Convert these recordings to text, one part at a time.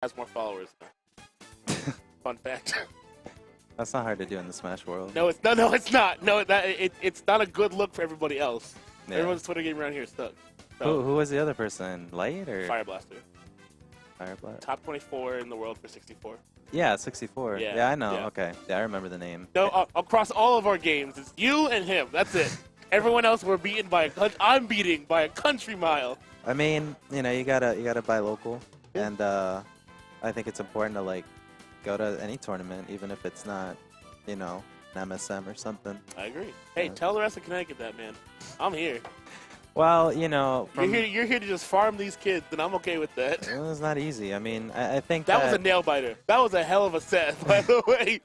has more followers now. Fun fact. That's not hard to do in the Smash world. No, it's not. No, it's not a good look for everybody else. Yeah. Everyone's Twitter game around here sucks. So, Who was the other person? Light or Fire Blaster. Fire Blaster? Top 24 in the world for 64. Yeah, 64. Yeah, Yeah, I know. yeah. Okay. Yeah, I remember the name. No, across all of our games, it's you and him. That's it. Everyone else we're beaten by I'm beating by a country mile. I mean, you know, you gotta buy local, and I think it's important to like go to any tournament, even if it's not, you know, an MSM or something. I agree. Hey, tell the rest of Connecticut that, man. I'm here. Well, you know, You're here to just farm these kids, and I'm okay with that. It was not easy. I mean, I think that was a nail biter. That was a hell of a set, by the way.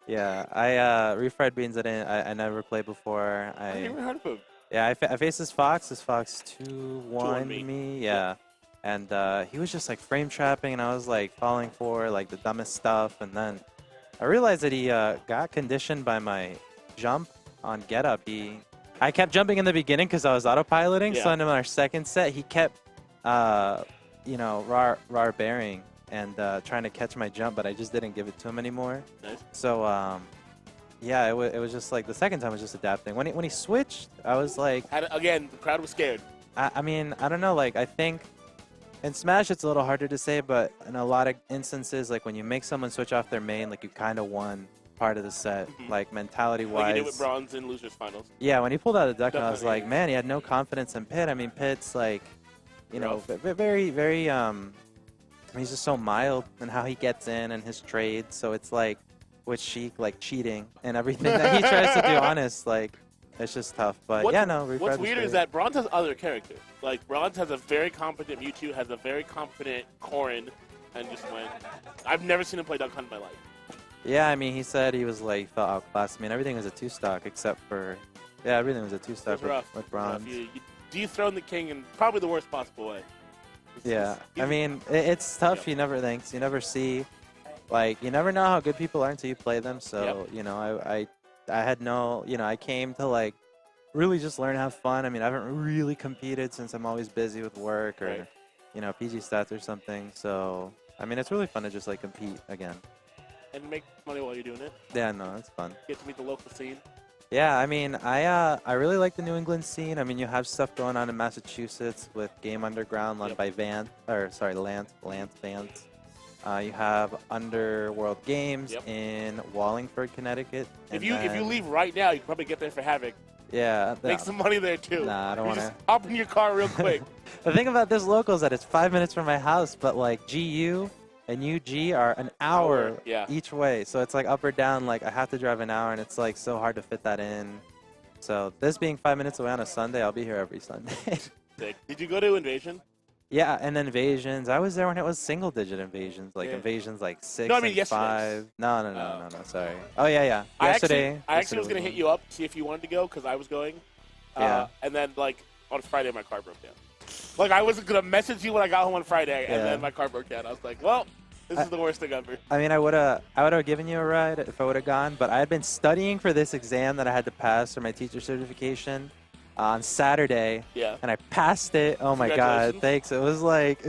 Yeah, I refried beans. I never played before. I never heard of him. Yeah, I faced this Fox. This Fox 2-1 me. Yeah. And he was just like frame trapping, and I was like falling for like the dumbest stuff. And then I realized that he got conditioned by my jump on get up. I kept jumping in the beginning because I was autopiloting. Yeah. So in our second set, he kept, you know, rar bearing and trying to catch my jump, but I just didn't give it to him anymore. Nice. So yeah, it was just like the second time was just adapting. When he switched, I was like, again, the crowd was scared. I mean, I don't know. Like I think in Smash it's a little harder to say, but in a lot of instances, like when you make someone switch off their main, like you kind of won part of the set, like mentality-wise. Like you did with Bronze in Losers Finals. Yeah, when he pulled out of the deck, I was like, man, he had no confidence in Pit. I mean, Pit's like, you know, very, very, he's just so mild in how he gets in and his trades. So it's like, with Sheik, like cheating and everything that he tries to do, honest, like, it's just tough. But yeah, no, what's weird is that Bronze has other characters. Like, Bronze has a very competent Mewtwo, has a very competent Corrin, and just went. I've never seen him play Duck Hunt in my life. Yeah, I mean, he said he was like felt outclassed. I mean, everything was a 2-stock except for, yeah, everything was a 2-stock with Bronze. You dethrone the king in probably the worst possible way. I mean, it's tough. You never think, you never see, like, you never know how good people are until you play them. So, you know, I had no, you know, I came to like really just learn to have fun. I mean, I haven't really competed since I'm always busy with work or, you know, PG stats or something. So, I mean, it's really fun to just like compete again. And make money while you're doing it. Yeah, no, it's fun. Get to meet the local scene. Yeah, I mean, I really like the New England scene. I mean, you have stuff going on in Massachusetts with Game Underground led by Lance Vance. You have Underworld Games in Wallingford, Connecticut. If you leave right now, you can probably get there for Havoc. Yeah. Make some money there too. Nah, I don't want to. Just hop in your car real quick. The thing about this local is that it's 5 minutes from my house, but like GU and UG are an hour each way. So it's like up or down, like I have to drive an hour, and it's like so hard to fit that in. So this being 5 minutes away on a Sunday, I'll be here every Sunday. Sick. Did you go to Invasion? Yeah, and Invasions. I was there when it was single-digit Invasions, like Invasions like 6 no, I mean, and yesterday. 5. No, sorry. Oh, yeah. Yesterday. I actually was going to hit you up, see if you wanted to go, because I was going. And then, like, on Friday, my car broke down. Like, I was going to message you when I got home on Friday, and then my car broke down. I was like, well, this is the worst thing ever. I mean, I would have given you a ride if I would have gone, but I had been studying for this exam that I had to pass for my teacher certification on Saturday. Yeah. And I passed it. Oh my God, thanks. It was like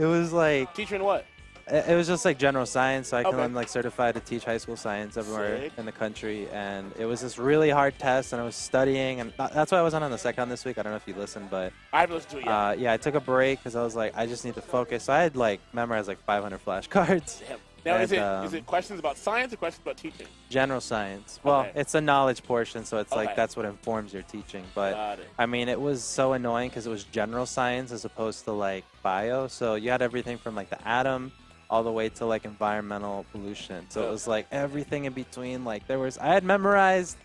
Teacher in what? It was just like general science, so I can like certified to teach high school science everywhere in the country. And it was this really hard test, and I was studying, and that's why I wasn't on the SecCon this week. I don't know if you listened, but I haven't listened to it yet. yeah, I took a break because I was like, I just need to focus. So I had like memorized like 500 flashcards. Damn. Now, is it questions about science or questions about teaching? General science. Well, it's a knowledge portion, so it's like that's what informs your teaching. But I mean, it was so annoying because it was general science as opposed to like bio. So you had everything from like the atom all the way to like environmental pollution. So it was like everything in between. Like I had memorized,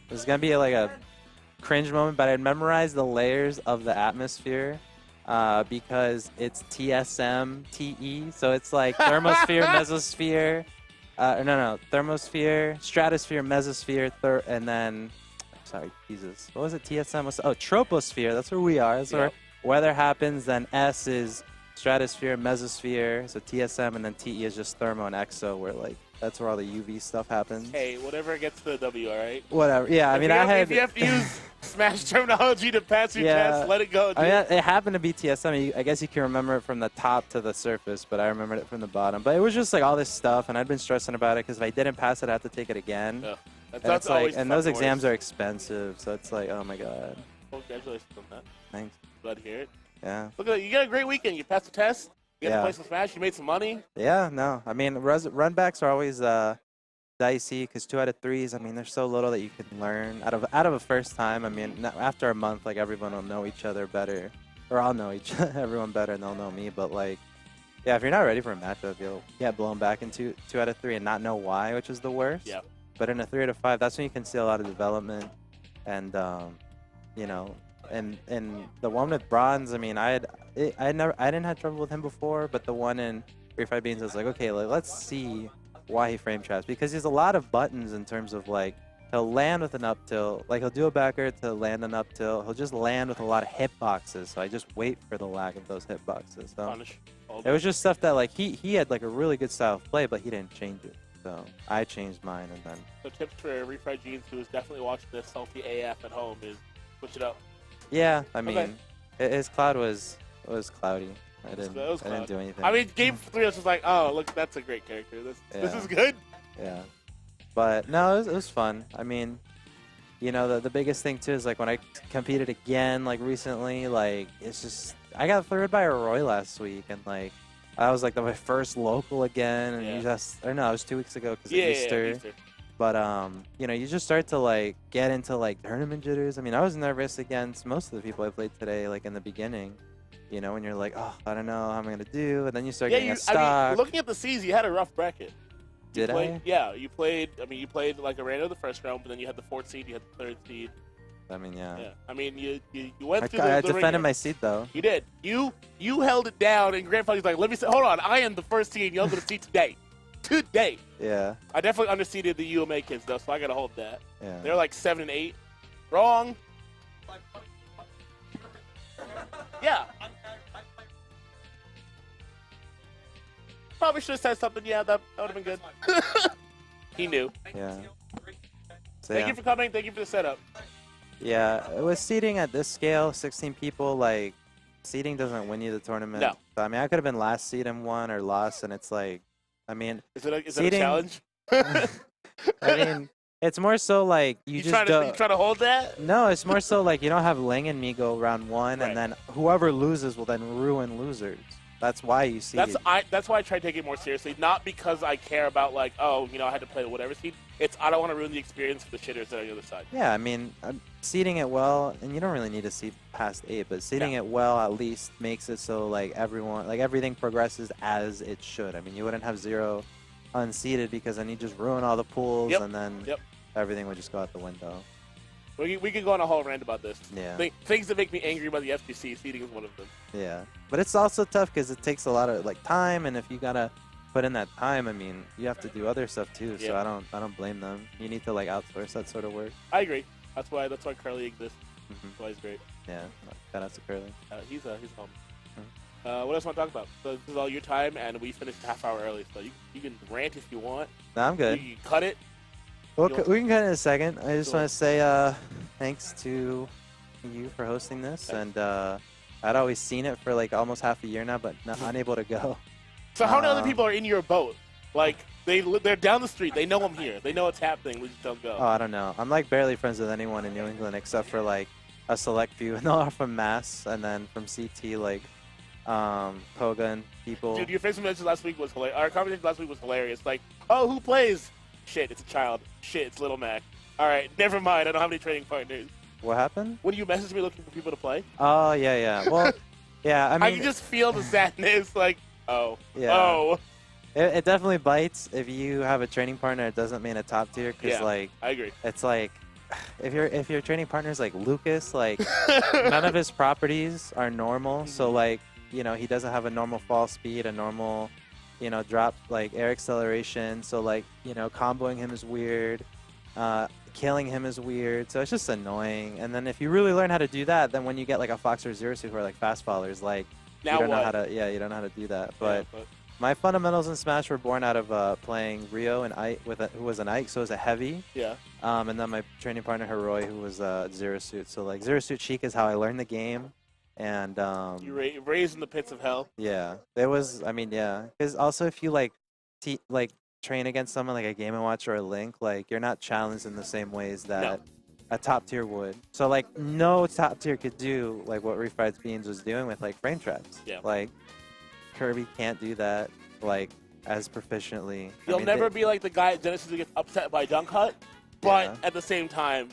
it was going to be like a cringe moment, but I had memorized the layers of the atmosphere. Because it's TSM TE, so it's like thermosphere, mesosphere, thermosphere, stratosphere, mesosphere, and then, sorry, Jesus, what was it? TSM was troposphere. That's where we are. That's where weather happens. Then S is stratosphere, mesosphere, so TSM, and then TE is just thermo and exo, where like that's where all the UV stuff happens. Hey, whatever gets the W, all right? Whatever. Yeah, I mean, if you have to use Smash terminology to pass your test. Let it go, dude. I mean, it happened to be TSM. I guess you can remember it from the top to the surface, but I remembered it from the bottom. But it was just like all this stuff, and I'd been stressing about it because if I didn't pass it, I'd have to take it again. Yeah. That's like, and those exams are expensive, so it's like, oh my god. Well, congratulations on that. Thanks. Glad to hear it. Yeah. Look at that. You got a great weekend. You passed the test. You got to play some Smash. You made some money. Yeah, no. I mean, runbacks are always dicey because 2 out of 3s, I mean, there's so little that you can learn out of a first time. I mean, after a month, like, everyone will know each other better. Or I'll know everyone better and they'll know me. But, like, yeah, if you're not ready for a matchup, you'll get blown back in 2 out of 3 and not know why, which is the worst. Yeah. But in a 3 out of 5, that's when you can see a lot of development. And, you know, and the one with bronze, I mean, I didn't have trouble with him before, but the one in Free Fire Beans, I was like, okay, let's see why he frame traps, because there's a lot of buttons in terms of, like, he'll land with an up tilt, like he'll do a backer to land an up tilt, he'll just land with a lot of hitboxes, so I just wait for the lag of those hitboxes. So it was just stuff that, like, he had like a really good style of play, but he didn't change it. So I changed mine, and then. So tips for Refried Jeans, who is definitely watching this salty AF at home, is switch it up. Yeah, I mean, his cloud was cloudy. I didn't do anything. I mean, game 3 was just like, oh, look, that's a great character. This is good. Yeah, but no, it was fun. I mean, you know, the biggest thing too is, like, when I competed again, like, recently, like, it's just I got 3rd by a Roy last week, and, like, I was like my first local again, and it was 2 weeks ago because of Easter. Yeah, Easter. But you know, you just start to, like, get into, like, tournament jitters. I mean, I was nervous against most of the people I played today, like, in the beginning. You know, when you're like, oh, I don't know how I'm gonna do, and then you start getting a stock. I mean, looking at the C's, you had a rough bracket. Did I? Yeah, you played. I mean, you played like a random the first round, but then you had the 4th seed, you had the 3rd seed. I mean, yeah. I mean, you went through I the defended ringer. my seed, though. You did. You held it down, and Grand Final's like, let me say, hold on, I am the 1st seed, you're going to see today. Today. Yeah. I definitely underseeded the UMA kids, though, so I got to hold that. Yeah. They're like 7 and 8. Wrong. Yeah. Probably should have said something. Yeah, that would have been good. He knew. Yeah. So, Thank you for coming. Thank you for the setup. Yeah, it was seeding at this scale, 16 people. Like, seeding doesn't win you the tournament. No. So, I mean, I could have been last seed and won, or lost, and it's like, I mean, is it a challenge? I mean, it's more so like you trying to hold that? No, it's more so like you don't have Ling and me go round 1, and then whoever loses will then ruin losers. That's why you see. That's why I try to take it more seriously. Not because I care about, like, oh, you know, I had to play whatever seed. It's I don't want to ruin the experience for the shitters that are on the other side. Yeah, I mean, seeding it well, and you don't really need to seed past 8, but seeding it well at least makes it so, like, everything progresses as it should. I mean, you wouldn't have 0 unseeded because then you just ruin all the pools, and then everything would just go out the window. We could go on a whole rant about this. Yeah. Things that make me angry about the FGC, seeding is one of them. Yeah, but it's also tough because it takes a lot of, like, time, and if you gotta put in that time, I mean, you have to do other stuff too. So I don't blame them. You need to, like, outsource that sort of work. I agree. That's why Curly exists. That's why he's great. Yeah, shout out to Curly. He's home. What else want to talk about? So this is all your time, and we finished a half hour early, so you can rant if you want. No, I'm good. You can cut it. Well, we can cut it in a second. I just want to say thanks to you for hosting this, and I'd always seen it for, like, almost half a year now, but unable to go. So how many other people are in your boat? Like, they're down the street. They know I'm here. They know what's happening. We just don't go. Oh, I don't know. I'm, like, barely friends with anyone in New England except for, like, a select few. And they're all from Mass, and then from CT, like, Koga and people. Dude, your Facebook message last week was hilarious. Our conversation last week was hilarious. Like, oh, who plays? Shit, it's a child. Shit, it's Little Mac. All right, never mind. I don't have any training partners. What happened? When you messaged me looking for people to play? Oh, yeah. Well, yeah, I mean... I can just feel the sadness, like, oh. Yeah. Oh. It definitely bites if you have a training partner. It doesn't mean a top tier, because, like... I agree. It's like, if your training partner's like Lucas, like, none of his properties are normal, so, like, you know, he doesn't have a normal fall speed, a normal... you know, drop, like, air acceleration, so, like, you know, comboing him is weird, killing him is weird, so it's just annoying. And then if you really learn how to do that, then when you get, like, a Fox or Zero Suit who are, like, fast followers, like, you don't know how to do that. But My fundamentals in Smash were born out of playing Rio and Ike who was an Ike, so it was a heavy. Yeah. And then my training partner Heroi, who was Zero Suit. So like Zero Suit Sheik is how I learned the game, and you raised in the pits of hell. Yeah, it was. I mean, yeah, because also if you like train against someone like a Game & Watch or a Link, like you're not challenged in the same ways that a top tier would. So like no top tier could do like what Refried Beans was doing with like frame traps. Yeah. Like Kirby can't do that like as proficiently. You'll never be like the guy at Genesis who gets upset by Dunk Hut, but at the same time.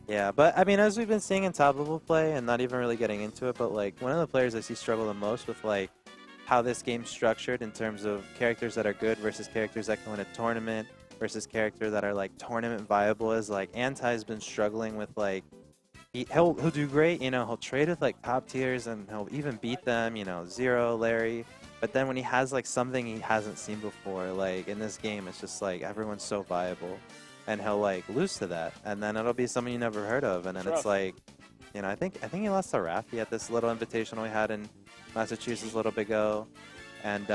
Yeah, but I mean, as we've been seeing in top level play, and not even really getting into it, but like one of the players I see struggle the most with like how this game's structured in terms of characters that are good versus characters that can win a tournament versus characters that are like tournament viable is like Anti's been struggling with like he'll do great, you know, he'll trade with like top tiers and he'll even beat them, you know, Zero, Larry, but then when he has like something he hasn't seen before, like in this game it's just like everyone's so viable and he'll like lose to that and then it'll be someone you never heard of and then it's like, you know, I think he lost to Rafi at this little invitational we had in Massachusetts a little bit ago, and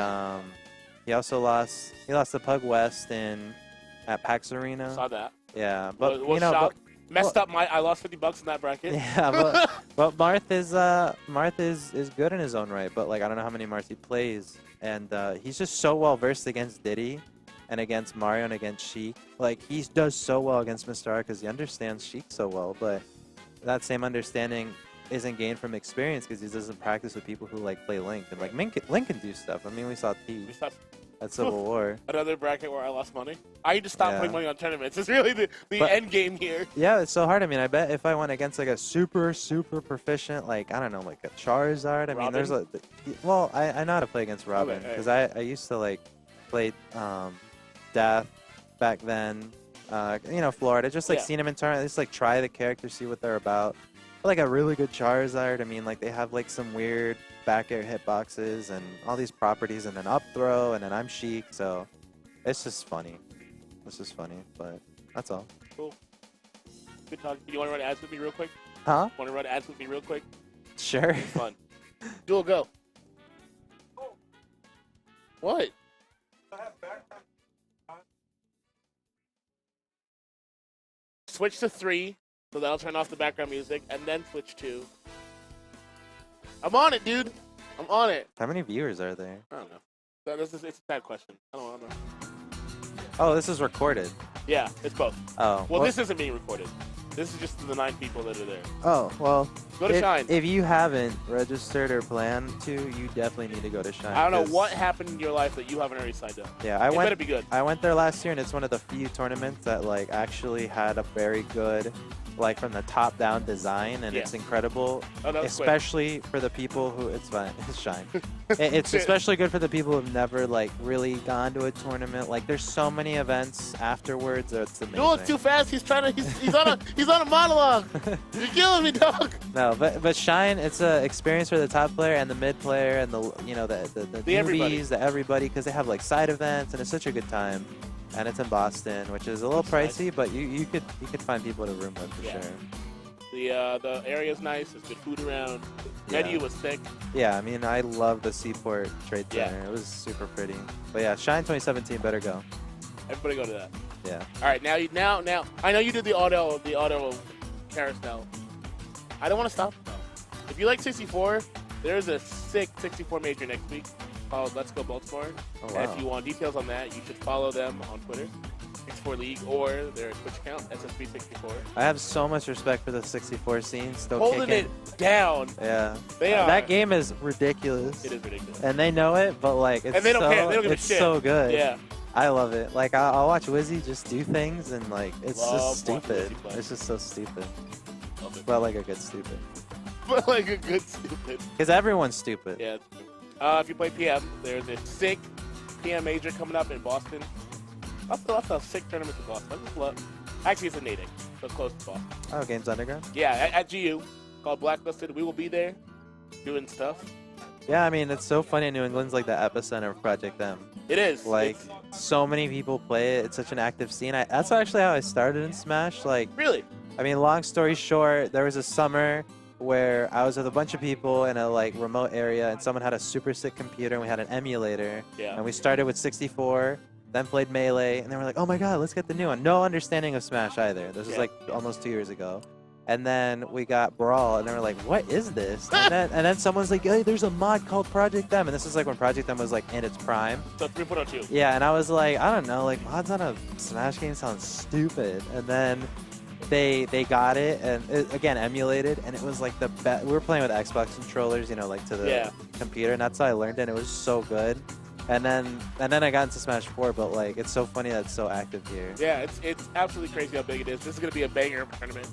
he also lost to Pug West at PAX Arena. Saw that. Yeah, but you know, messed up I lost $50 in that bracket. Yeah, but Marth is good in his own right, but like I don't know how many Marth he plays, and he's just so well versed against Diddy, and against Mario and against Sheik. Like he does so well against Mr. R because he understands Sheik so well, but that same understanding isn't gained from experience because he doesn't practice with people who like play Link, and like Link can do stuff. I mean, we saw T at Civil War. Another bracket where I lost money. I need to stop putting money on tournaments. It's really the end game here. Yeah, it's so hard. I mean, I bet if I went against like a super proficient, like I don't know, like a Charizard. I mean, there's I know how to play against Robin because I used to like play Death back then. You know, Florida. Just like seen him in tournament. Just like try the character, see what they're about. Like a really good Charizard. I mean, like they have like some weird back air hitboxes and all these properties, and then up throw, and then I'm Sheik. So it's just funny. It's just funny, but that's all. Cool. Good talking. You want to run ads with me real quick? Huh? Want to run ads with me real quick? Sure. It's fun. Duel, go. What? Switch to 3. So that'll turn off the background music, and then switch to... I'm on it, dude. I'm on it. How many viewers are there? I don't know. It's a bad question. I don't know. Oh, this is recorded. Yeah, it's both. Oh. Well, this isn't being recorded. This is just the 9 people that are there. Oh, well. Go to Shine. If you haven't registered or planned to, you definitely need to go to Shine. I don't know what happened in your life that you haven't already signed up. Yeah, it better be good. I went there last year, and it's one of the few tournaments that like actually had a very good, like from the top down design, and it's incredible, especially for the people who it's Shine. It's especially good for the people who've never like really gone to a tournament. Like there's so many events afterwards. It's amazing. No, it's too fast. He's on a monologue. You're killing me, dog. No, but Shine, it's an experience for the top player and the mid player and the newbies, the everybody, because they have like side events, and it's such a good time. And it's in Boston, which is a little pricey, but you could find people to room with for sure. The area's nice. There's good food around. Menu was thick. Yeah, I mean, I love the Seaport Trade Center. It was super pretty. But yeah, Shine 2017 better go. Everybody go to that. Yeah. All right, now I know you did the auto carousel. I don't want to stop though. If you like 64, there's a sick 64 major next week called Let's Go Baltimore. Oh, wow. And if you want details on that, you should follow them on Twitter, 64 League, or their Twitch account, SSB64. I have so much respect for the 64 scene. Still holding kicking. it down. Yeah. They are. That game is ridiculous. It is ridiculous. And they know it, but like it's and they don't care. They don't give a it's shit. so good. Yeah. I love it. Like I'll watch Wizzy just do things, and like it's Love just stupid. It's just so stupid. Love it. But like a good stupid. But like a good stupid. Because everyone's stupid. Yeah. If you play PM, there's a sick PM major coming up in Boston. That's a sick tournament in Boston. Actually, it's in Natick, so close to Boston. Oh, Games Underground? Yeah, at GU, called Blacklisted. We will be there doing stuff. Yeah, I mean, it's so funny. New England's like the epicenter of Project M. It is. Like, so many people play it. It's such an active scene. That's actually how I started in Smash. Like, really? I mean, long story short, there was a summer where I was with a bunch of people in a like remote area, and someone had a super sick computer, and we had an emulator. Yeah. And we started with 64, then played Melee, and then we're like, oh my god, let's get the new one. No understanding of Smash either. This was like almost 2 years ago. And then we got Brawl, and then we're like, what is this? And then someone's like, hey, there's a mod called Project M. And this is like when Project M was like in its prime. So 3.02. Yeah, and I was like, I don't know, like mods on a Smash game sounds stupid. And then they got it, and again, emulated, and it was like the best. We were playing with Xbox controllers, you know, like to the computer, and that's how I learned it, and it was so good. And then I got into Smash 4, but like it's so funny that it's so active here. Yeah, it's absolutely crazy how big it is. This is going to be a banger tournament.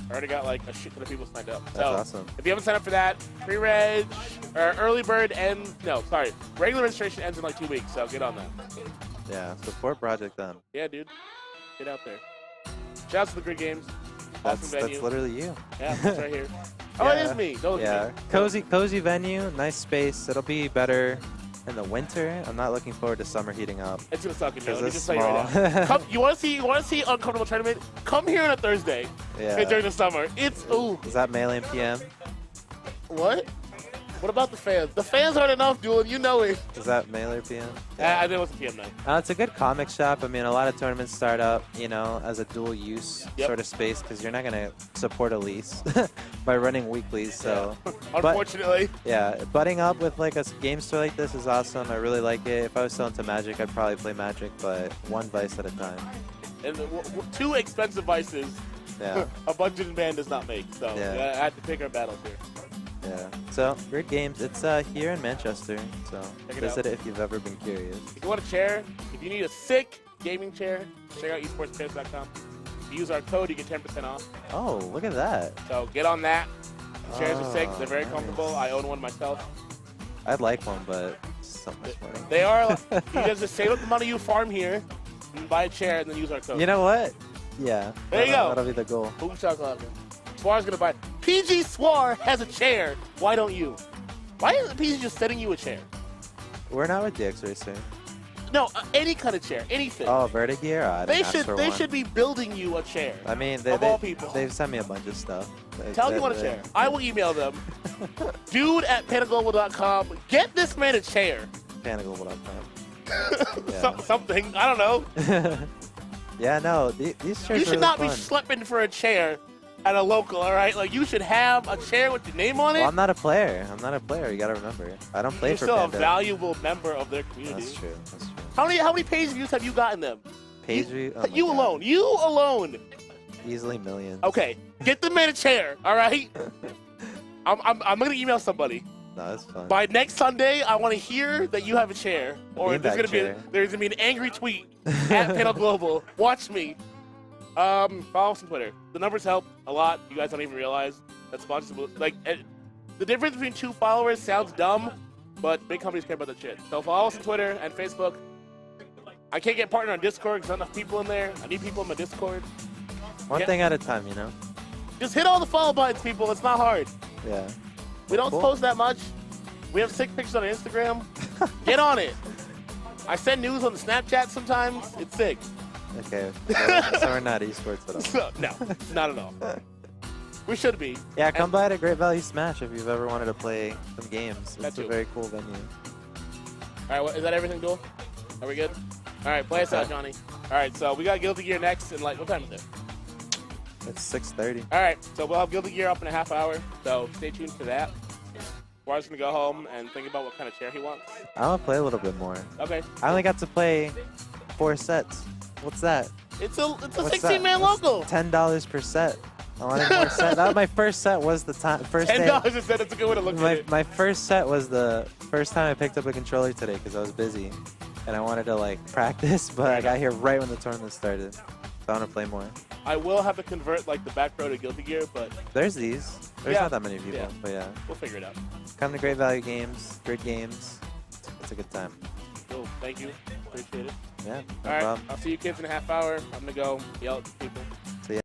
I already got like a shit ton of people signed up. That's awesome. If you haven't signed up for that, pre-reg, or early bird regular registration ends in like 2 weeks, so get on that. Yeah, support Project M. Yeah, dude. Get out there. Shout out to the Grid Games. Awesome venue. That's literally you. Yeah, that's right here. Oh, it is me. Don't look at me. Cozy venue, nice space. It'll be better in the winter. I'm not looking forward to summer heating up. It's gonna suck in here. Let me just tell you right now. Come, you want to see uncomfortable tournament? Come here on a Thursday. Yeah. During the summer, it's ooh. Is that Melee and PM? What? What about the fans? The fans aren't enough, dude. You know it. Is that Melee or PM? I think it was a PM night. It's a good comic shop. I mean, a lot of tournaments start up, you know, as a dual use sort of space because you're not gonna support a lease by running weeklies. So, unfortunately. Butting up with like a game store like this is awesome. I really like it. If I was still into Magic, I'd probably play Magic, but one vice at a time. And two expensive vices. Yeah. A budgeted man does not make. So I have to pick our battles here. Yeah. So, Grid Games, it's here in Manchester, so visit it if you've ever been curious. If you want a chair, if you need a sick gaming chair, check out esportschairs.com. If you use our code, you get 10% off. Oh, look at that. So get on that. The chairs are sick. They're very comfortable. I own one myself. I'd like one, but it's so much money. They are. You guys just save up the money you farm here, and buy a chair, and then use our code. You know what? Yeah. There you go. That'll be the goal. Boom chocolate. Suar's gonna buy. PG Suar has a chair. Why don't you? Why isn't PG just sending you a chair? We're not with DX Racer. No, any kind of chair, anything. Oh, Vertigear? They should be building you a chair. I mean, all people. They've sent me a bunch of stuff. Tell me you want a chair. I will email them. Dude@panaglobal.com. Get this man a chair. Panaglobal.com. Something. I don't know. Yeah, no, these chairs You should really not fun. be schlepping for a chair at a local, all right? Like, you should have a chair with your name on it. Well, I'm not a player. You gotta remember. I don't play for You're still Panda. a valuable member of their community. That's true. How many page views have you gotten them? Page views? Oh you alone. You alone. Easily millions. Okay, get the man a chair, all right? I'm gonna email somebody. No, that's fun. By next Sunday, I want to hear that you have a chair, or there's gonna be an angry tweet at Panel Global. Watch me. Follow us on Twitter. The numbers help a lot. You guys don't even realize that's like the difference between 2 followers sounds dumb, but big companies care about that shit. So follow us on Twitter and Facebook. I can't get partner on Discord because there's not enough people in there. I need people in my Discord. One thing at a time, you know. Just hit all the follow buttons, people. It's not hard. Yeah. We don't post that much. We have sick pictures on Instagram. Get on it. I send news on the Snapchat sometimes. It's sick. Okay, so we're not esports at all. No, not at all. We should be. Yeah, come by to Great Value Smash if you've ever wanted to play some games. It's a very cool venue. All right, is that everything, Duel? Are we good? All right, play us out, Johnny. All right, so we got Guilty Gear next, and what time is it? It's 6:30. All right, so we'll have Guilty Gear up in a half hour, so stay tuned for that. Suar's gonna go home and think about what kind of chair he wants. I'm gonna play a little bit more. Okay. I only got to play 4 sets. What's that? It's a 16-man local. $10 per set. I wanted more set. My first set was the first day. $10 a set. That's a good way to look at it. My first set was the first time I picked up a controller today because I was busy, and I wanted to practice, but I got here right when the tournament started. So I want to play more. I will have to convert the back row to Guilty Gear, but there's not that many people, but yeah. We'll figure it out. Come to Great Value Games, Grid Games. It's a good time. Cool. Thank you. Appreciate it. Yeah. All right. I'll see you kids in a half hour. I'm gonna go yell at people.